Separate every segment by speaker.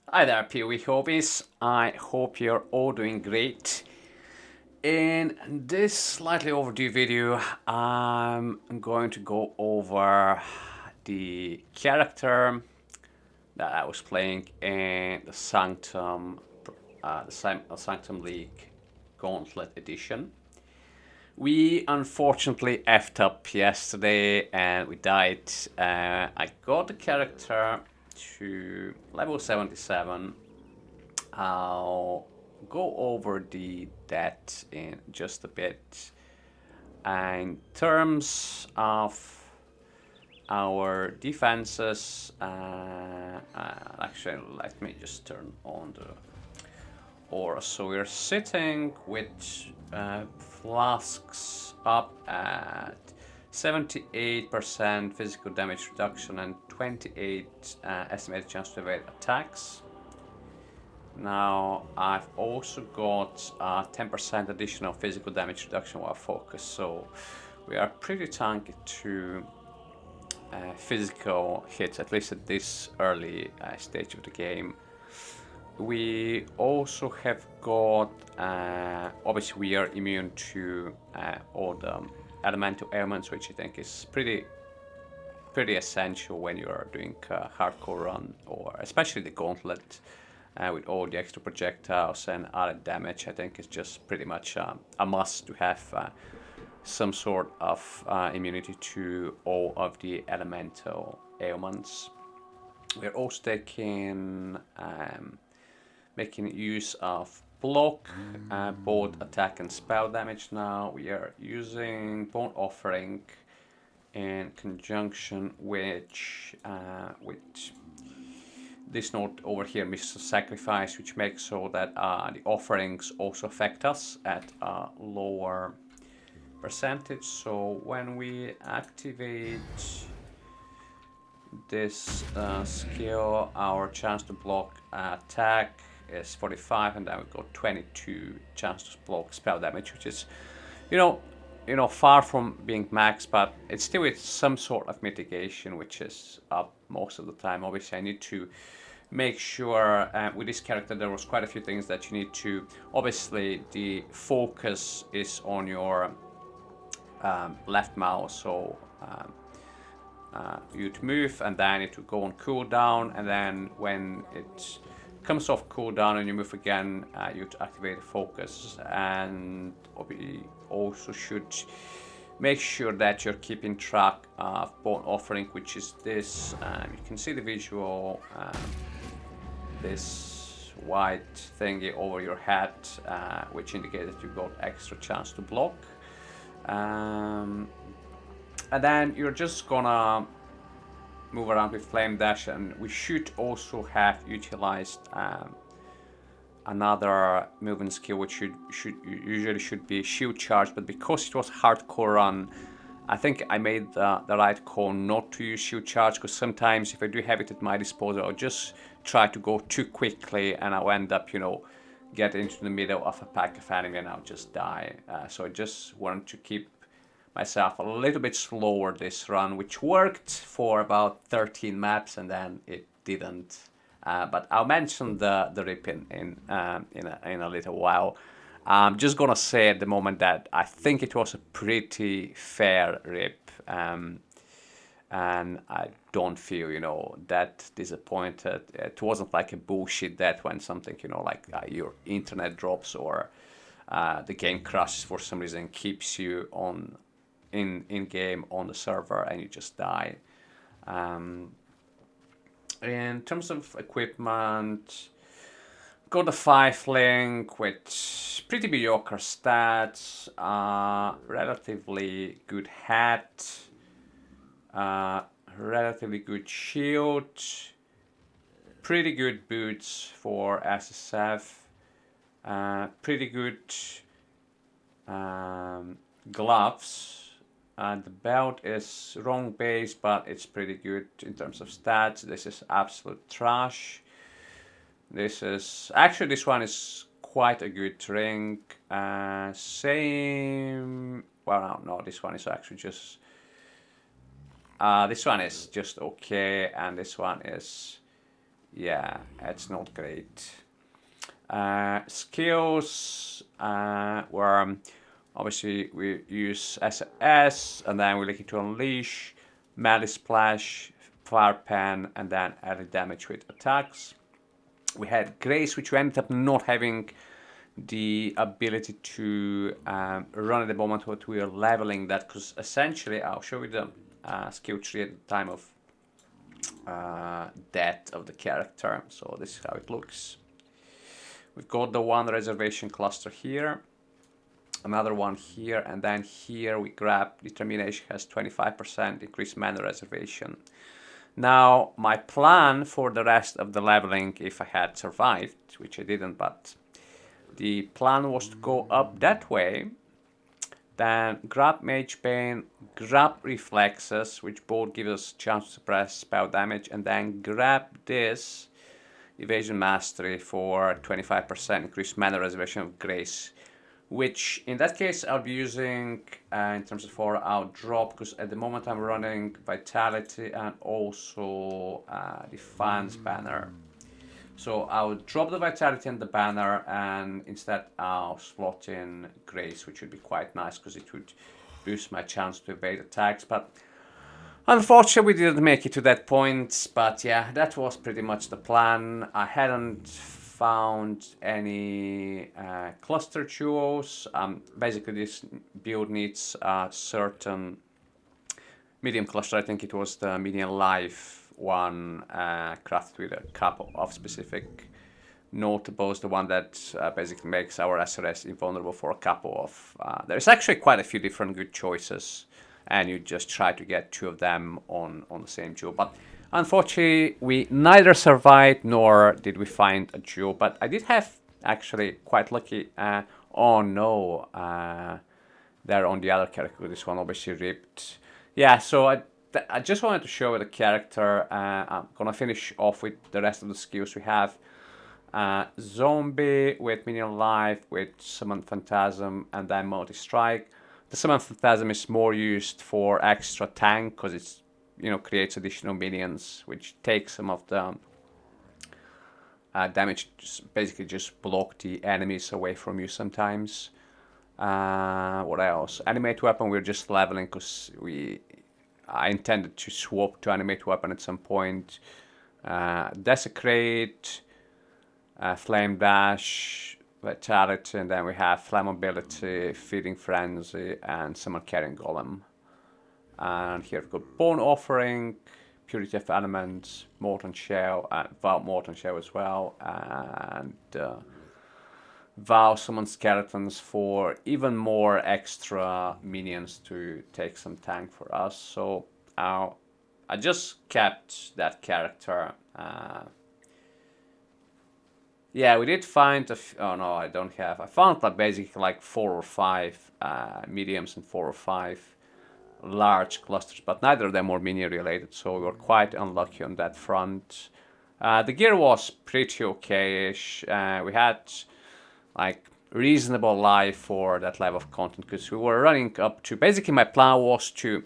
Speaker 1: Hi there, PoE hobbies. I hope you're all doing great. In this slightly overdue video, I'm going to go over the character that I was playing in the Sanctum League Gauntlet edition. We unfortunately effed up yesterday and we died. I got the character to level 77. I'll go over the debt in just a bit. In terms of our defenses, actually, let me just turn on the aura. So we're sitting with flasks up at 78% physical damage reduction and 28 estimated chance to evade attacks. Now I've also got 10% additional physical damage reduction while focused, so we are pretty tanky to physical hits, at least at this early stage of the game. We also have got, obviously we are immune to all the elemental ailments, which I think is pretty essential when you are doing a hardcore run, or especially the Gauntlet. With all the extra projectiles and added damage, I think it's just pretty much a must to have some sort of immunity to all of the elemental ailments. We're also making use of block, both attack and spell damage now. We are using Bone Offering in conjunction with this note over here, Mr. Sacrifice, which makes so that the offerings also affect us at a lower percentage. So when we activate this skill, our chance to block attack is 45, and then we got 22 chance to block spell damage, which is, far from being max, but it's still with some sort of mitigation, which is up most of the time. Obviously, I need to make sure with this character there was quite a few things that you need to. Obviously, the focus is on your left mouse, so you'd move and then it would go on cooldown, and then when it comes off cooldown and you move again, you'd activate the focus. And we also should make sure that you're keeping track of Bone Offering, which is this. You can see the visual, this white thingy over your head, which indicates that you've got extra chance to block. And then you're just gonna move around with Flame Dash, and we should also have utilized another movement skill, which usually should be Shield Charge, but because it was hardcore run, I think I made the right call not to use Shield Charge, because sometimes if I do have it at my disposal, I'll just try to go too quickly and I'll end up, get into the middle of a pack of enemy and I'll just die. So I just wanted to keep myself a little bit slower this run, which worked for about 13 maps, and then it didn't. But I'll mention the rip in a little while. I'm just gonna say at the moment that I think it was a pretty fair rip, and I don't feel that disappointed. It wasn't like a bullshit death when something like your internet drops or the game crashes for some reason, keeps you on in game on the server and you just die. In terms of equipment, got the 5 link with pretty mediocre stats, relatively good hat, relatively good shield, pretty good boots for SSF, pretty good gloves. The belt is wrong base, but it's pretty good in terms of stats. This is absolute trash. This one is quite a good ring. Same. Well, no, this one is actually just. This one is just okay, and this one is yeah, it's not great. Skills were obviously we use SS, and then we're looking to unleash, melee splash, fire pen, and then added damage with attacks. We had Grace, which we ended up not having the ability to run at the moment what we are leveling that, because essentially I'll show you the skill tree at the time of death of the character. So this is how it looks. We've got the one reservation cluster here, another one here, and then here we grab determination has 25% increased mana reservation. Now my plan for the rest of the leveling, if I had survived, which I didn't, but the plan was to go up that way, then grab Mage Bane, grab Reflexes, which both give us a chance to suppress spell damage, and then grab this Evasion Mastery for 25% increased mana reservation of Grace, which in that case I'll be using in terms of for our drop, because at the moment I'm running Vitality and also Defiance Banner. So I'll drop the Vitality and the Banner, and instead I'll slot in Grace, which would be quite nice because it would boost my chance to evade attacks. But unfortunately we didn't make it to that point. But yeah, that was pretty much the plan. I hadn't found any cluster duos. Basically this build needs a certain medium cluster. I think it was the medium life one, crafted with a couple of specific notables, the one that basically makes our SRS invulnerable for a couple of... there's actually quite a few different good choices, and you just try to get two of them on the same duo. But unfortunately, we neither survived nor did we find a duo. But I did have actually quite lucky... oh no, they're on the other character. This one obviously ripped. Yeah, so I just wanted to show you the character. I'm gonna finish off with the rest of the skills we have. Zombie with minion life, with Summon Phantasm, and then multi-strike. The Summon Phantasm is more used for extra tank, because it's, you know, creates additional minions, which takes some of the damage, basically just block the enemies away from you sometimes. What else? Animate weapon, we're just leveling because I intended to swap to animate weapon at some point. Desecrate, Flame Dash, Vitality, and then we have Flammability, Feeding Frenzy, and Summon Carrying Golem. And here we've got Bone Offering, Purity of Elements, Molten Shell, Vow Molten Shell as well, and Vow Summon Skeletons for even more extra minions to take some tank for us. So I just kept that character. Yeah, we did find oh no, I don't have. I found like basically like 4 or 5 mediums and 4 or 5 large clusters, but neither of them were minion related, so we were quite unlucky on that front. The gear was pretty okay-ish. We had like reasonable life for that level of content, because we were running up to... Basically my plan was to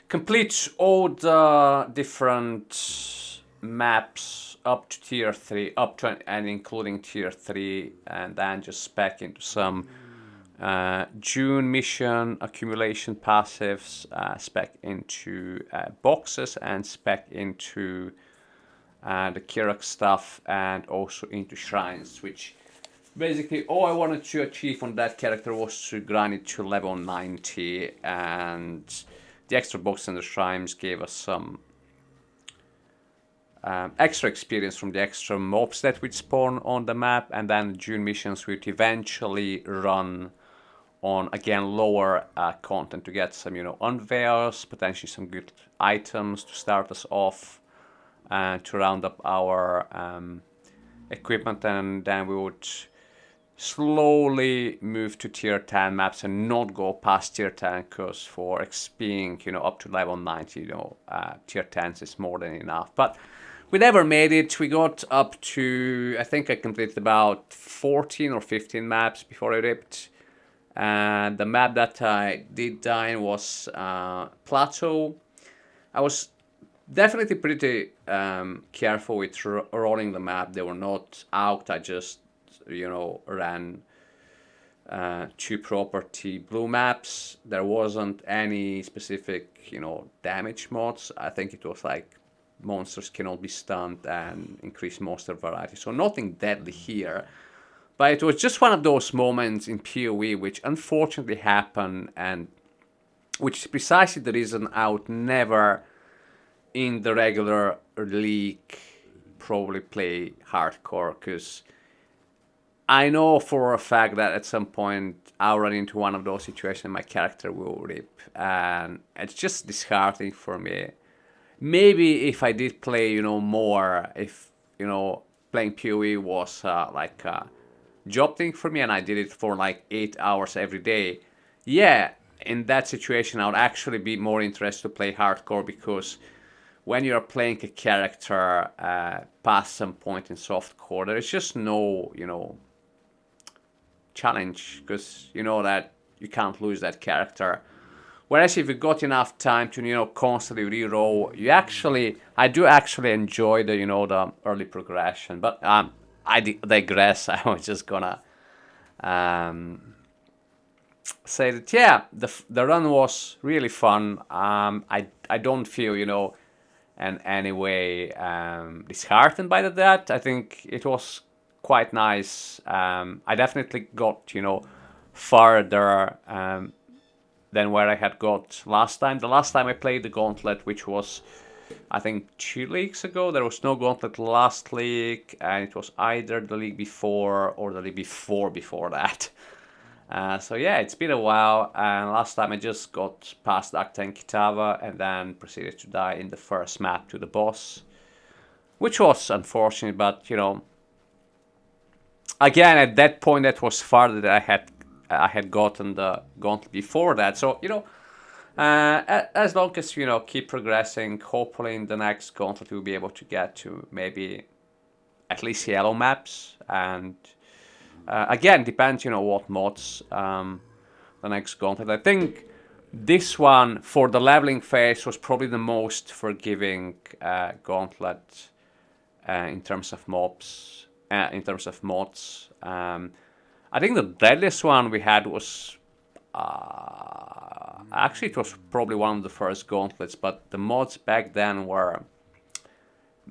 Speaker 1: complete all the different maps up to tier 3, up to and including tier 3, and then just spec into some June mission accumulation passives, spec into boxes, and spec into the Kirak stuff, and also into shrines, which basically all I wanted to achieve on that character was to grind it to level 90, and the extra box and the shrines gave us some extra experience from the extra mobs that would spawn on the map, and then the June missions would eventually run on, again, lower content to get some, you know, unveils, potentially some good items to start us off, and to round up our equipment, and then we would slowly move to tier 10 maps and not go past tier 10, because for being, you know, up to level 90, you know, tier 10s is more than enough. But we never made it. We got up to, I think I completed about 14 or 15 maps before I ripped. And the map that I did die in was Plateau. I was Definitely pretty careful with rolling the map. They were not out. I just, ran two property blue maps. There wasn't any specific, damage mods. I think it was like monsters cannot be stunned and increase monster variety. So nothing deadly here. But it was just one of those moments in PoE which unfortunately happened, and which is precisely the reason I would never in the regular league probably play hardcore, because I know for a fact that at some point I'll run into one of those situations and my character will rip, and it's just disheartening for me. Maybe if I did play, more, if, playing PoE was like a job thing for me and I did it for like 8 hours every day, yeah, in that situation I would actually be more interested to play hardcore, because when you're playing a character past some point in softcore, there is just no, challenge, because you know that you can't lose that character. Whereas if you got enough time to, constantly re-roll, I do actually enjoy the, the early progression. But I digress. I was just gonna say that, yeah, the run was really fun. I don't feel, in any way disheartened by that. I think it was quite nice. I definitely got, further than where I had got last time. The last time I played the Gauntlet, which was, I think, 2 leagues ago. There was no Gauntlet last league, and it was either the league before or the league before that. So yeah, it's been a while, and last time I just got past Acta and Kitava and then proceeded to die in the first map to the boss, which was unfortunate, but again, at that point that was farther than I had gotten the Gauntlet before that. So, as long as, keep progressing, hopefully in the next Gauntlet we'll be able to get to maybe at least yellow maps, and again, depends, what mods the next Gauntlet. I think this one, for the leveling phase, was probably the most forgiving Gauntlet in terms of mobs, in terms of mods. I think the deadliest one we had was actually it was probably one of the first Gauntlets, but the mods back then were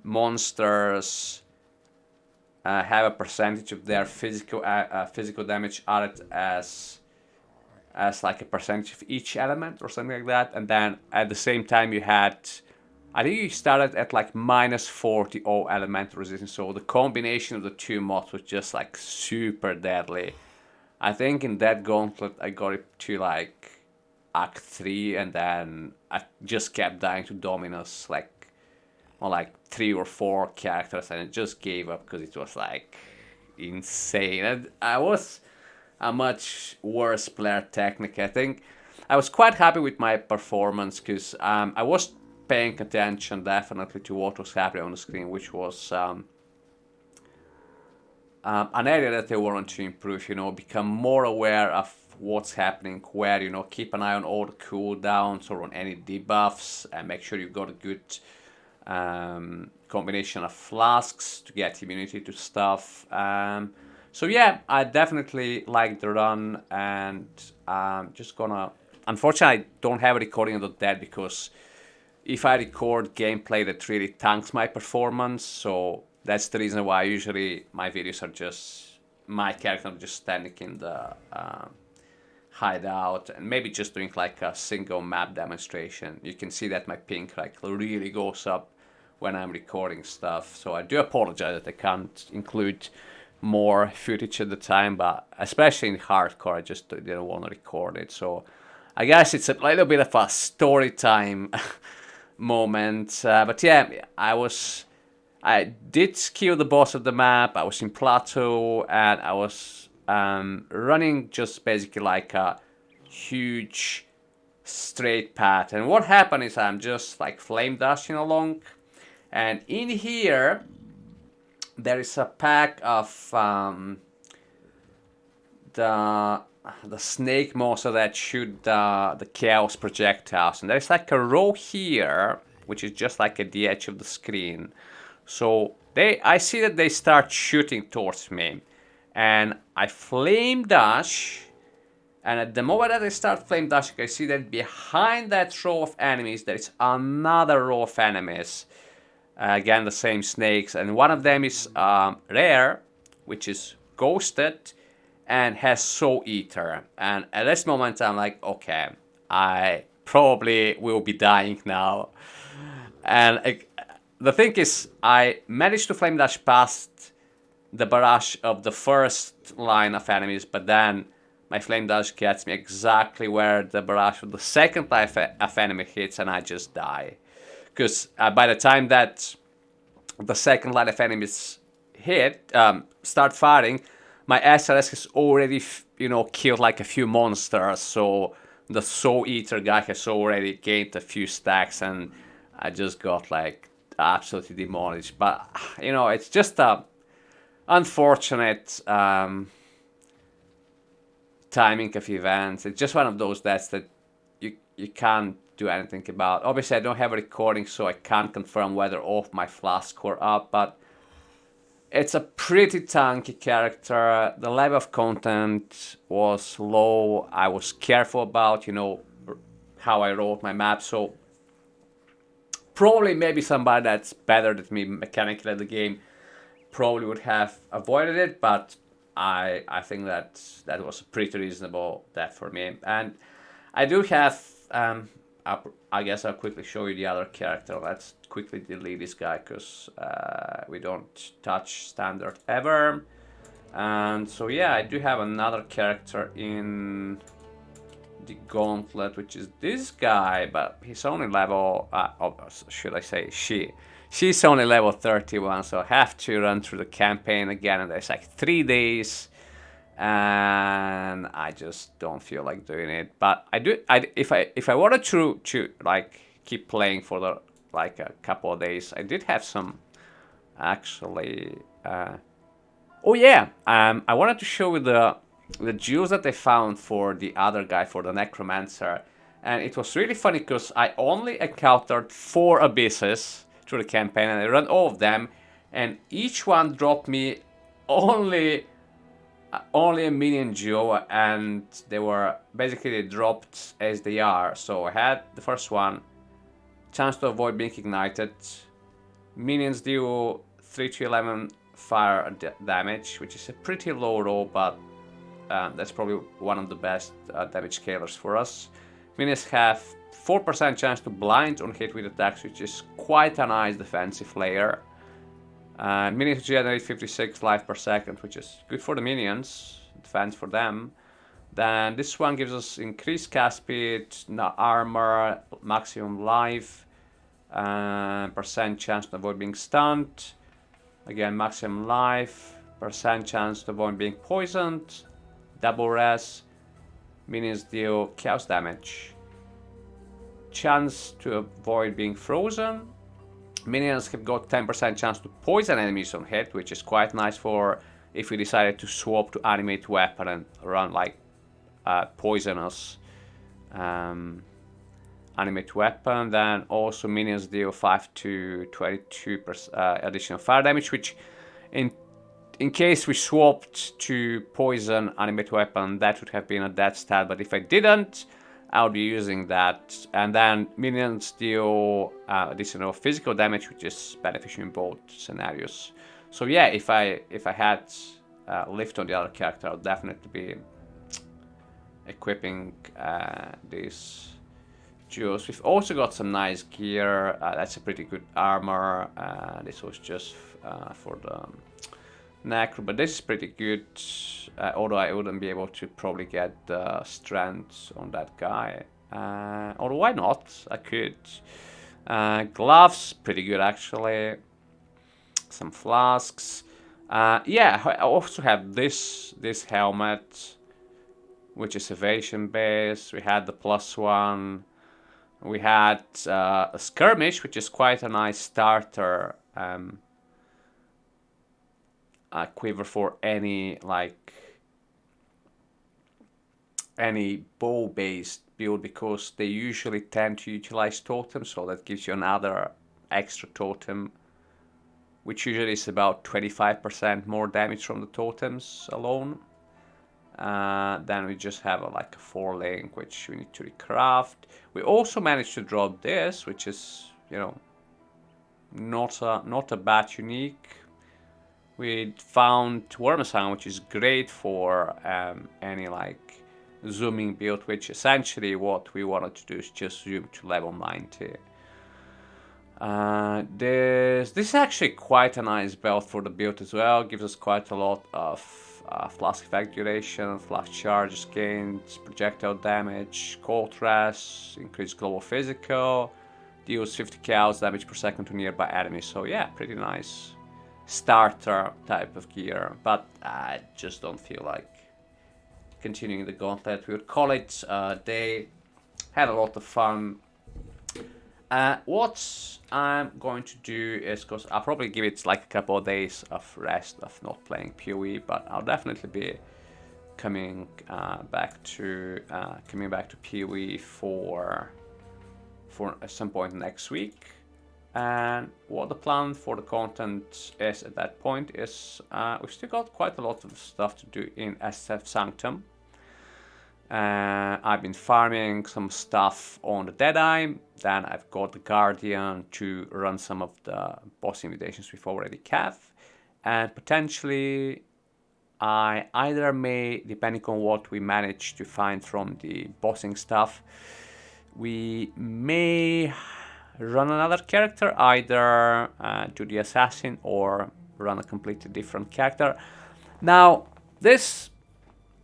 Speaker 1: monsters have a percentage of their physical damage added as like a percentage of each element or something like that, and then at the same time you had, I think you started at like -40 all elemental resistance, so the combination of the two mods was just like super deadly. I think in that Gauntlet I got it to like Act 3, and then I just kept dying to Dominus like on like 3 or 4 characters, and it just gave up because it was like insane. And I was a much worse player technically. I think I was quite happy with my performance because I was paying attention definitely to what was happening on the screen, which was an area that I wanted to improve, become more aware of what's happening where, keep an eye on all the cooldowns or on any debuffs, and make sure you've got a good combination of flasks to get immunity to stuff. So yeah, I definitely like the run, and I'm just gonna... Unfortunately, I don't have a recording of the dead, because if I record gameplay, that really tanks my performance, so that's the reason why usually my videos are just my character just standing in the hideout and maybe just doing like a single map demonstration. You can see that my ping like really goes up when I'm recording stuff, so I do apologize that I can't include more footage at the time, but especially in hardcore I just didn't want to record it. So I guess it's a little bit of a story time moment, but yeah, I did kill the boss of the map. I was in plateau, and I was running just basically like a huge straight path. And what happened is I'm just like flame dashing along, and in here there is a pack of the snake monster that shoot the chaos projectiles, and there's like a row here which is just like at the edge of the screen. So I see that they start shooting towards me, and I flame dash. And at the moment that I start flame dashing, I see that behind that row of enemies, there is another row of enemies. Again, the same snakes, and one of them is rare, which is ghosted, and has Soul Eater. And at this moment, I'm like, okay, I probably will be dying now. And the thing is, I managed to flame dash past the barrage of the first line of enemies, but then my flame dash gets me exactly where the barrage of the second line of enemy hits, and I just die. Because by the time that the second line of enemies start firing, my SLS has already, killed like a few monsters. So the Soul Eater guy has already gained a few stacks, and I just got like absolutely demolished. But it's just a unfortunate timing of events. It's just one of those deaths that you can't do anything about. Obviously, I don't have a recording, so I can't confirm whether all of my flasks were up, but it's a pretty tanky character. The level of content was low. I was careful about, how I wrote my map, so probably maybe somebody that's better than me mechanically at the game probably would have avoided it, but I think that was a pretty reasonable death for me. And I do have, I guess I'll quickly show you the other character. Let's quickly delete this guy, because we don't touch standard ever. And so yeah, I do have another character in the Gauntlet, which is this guy, but he's only level, should I say she's only level 31, so I have to run through the campaign again, and there's like 3 days, and I just don't feel like doing it. But if I wanted to like keep playing for the like a couple of days, I did have some actually. Oh yeah, I wanted to show you the jewels that I found for the other guy, for the Necromancer, and it was really funny because I only encountered 4 abysses through the campaign, and I ran all of them, and each one dropped me only a minion jewel, and they were basically dropped as they are. So I had the first one, chance to avoid being ignited, minions deal 3 to 11 fire damage, which is a pretty low roll, but that's probably one of the best damage scalers for us. Minions have 4% chance to blind on hit with attacks, which is quite a nice defensive layer. Minions generate 56 life per second, which is good for the minions, defense for them. Then this one gives us increased cast speed, armor, maximum life, percent chance to avoid being stunned. Again, maximum life, percent chance to avoid being poisoned, double res. Minions deal chaos damage. Chance to avoid being frozen. Minions have got 10% chance to poison enemies on hit, which is quite nice for if we decided to swap to animate weapon and run like poisonous animate weapon. Then also minions deal 5 to 22% additional fire damage, which in case we swapped to poison animate weapon, that would have been a dead stat, but if I didn't, I'll be using that. And then minions deal additional physical damage, which is beneficial in both scenarios. So yeah, if I had lift on the other character, I'll definitely be equipping these jewels. We've also got some nice gear. That's a pretty good armor. This was just for the Necro, but this is pretty good, although I wouldn't be able to probably get the strength on that guy. Or why not? I could. Gloves, pretty good actually. Some flasks. Yeah, I also have this helmet, which is evasion based. We had the +1. We had a skirmish, which is quite a nice starter. Quiver for any any bow-based build because they usually tend to utilize totems, so that gives you another extra totem, which usually is about 25% more damage from the totems alone. Then we just have like a 4-link, which we need to recraft. We also managed to drop this, which is, you know, not a bad unique. We found Wormsang, which is great for any like zooming build, which essentially what we wanted to do is just zoom to level 90. This is actually quite a nice belt for the build as well. Gives us quite a lot of flask effect duration, flash charges gains, projectile damage, cold rest, increased global physical, deals 50 chaos damage per second to nearby enemies. So yeah, pretty nice starter type of gear, but I just don't feel like continuing the Gauntlet. We would call it a day. Had a lot of fun. What I'm going to do is, because I'll probably give it like a couple of days of rest of not playing PoE, but I'll definitely be coming back to PoE for some point next week. And what the plan for the content is at that point is we've still got quite a lot of stuff to do in SF Sanctum. I've been farming some stuff on the Deadeye, then I've got the Guardian to run some of the boss invitations we've already have, and potentially I either may, depending on what we manage to find from the bossing stuff, we may run another character, either do the assassin or run a completely different character. Now this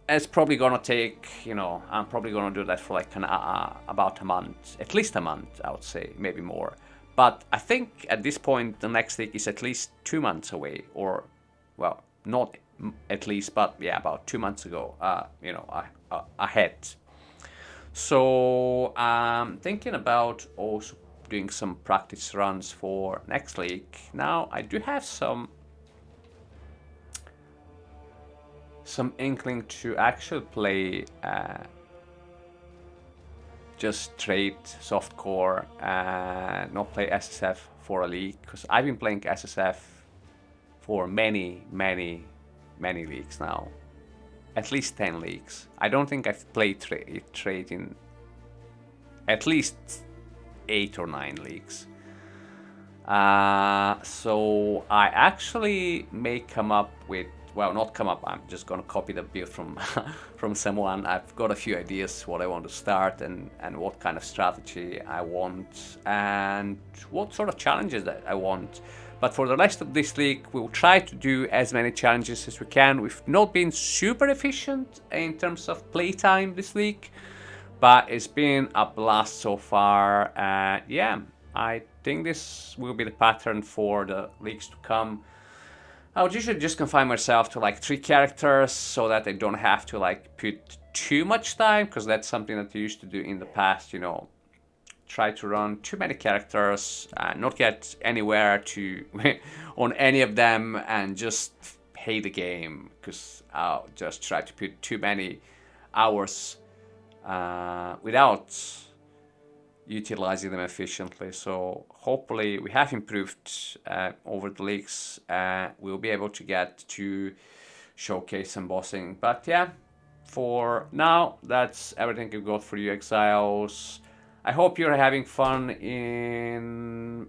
Speaker 1: is probably gonna take, you know, I'm probably gonna do that for like about a month, at least a month, I would say, maybe more. But I think at this point the next league is at least 2 months away, or well, not at least, but yeah, about 2 months ago, you know, ahead. So I'm thinking about also doing some practice runs for next league. Now I do have some inkling to actually play just straight softcore and not play SSF for a league, because I've been playing SSF for many leagues now, at least 10 leagues. I don't think I've played trade in at least 8 or 9 leagues. So I actually may come up with, well, not come up, I'm just gonna copy the build from from someone. I've got a few ideas what I want to start and what kind of strategy I want and what sort of challenges that I want. But for the rest of this league, we'll try to do as many challenges as we can. We've not been super efficient in terms of playtime this league, but it's been a blast so far. Yeah, I think this will be the pattern for the leagues to come. I would usually just confine myself to like 3 characters so that I don't have to like put too much time, because that's something that I used to do in the past, you know, try to run too many characters, not get anywhere to on any of them and just hate the game, because I'll just try to put too many hours without utilizing them efficiently. So hopefully we have improved over the leagues. We'll be able to get to showcase some bossing. But yeah, for now, that's everything I've got for you, Exiles. I hope you're having fun in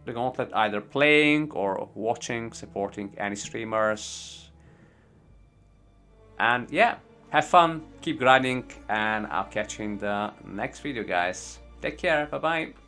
Speaker 1: the Gauntlet, either playing or watching, supporting any streamers. And yeah, have fun, keep grinding, and I'll catch you in the next video, guys. Take care, bye-bye.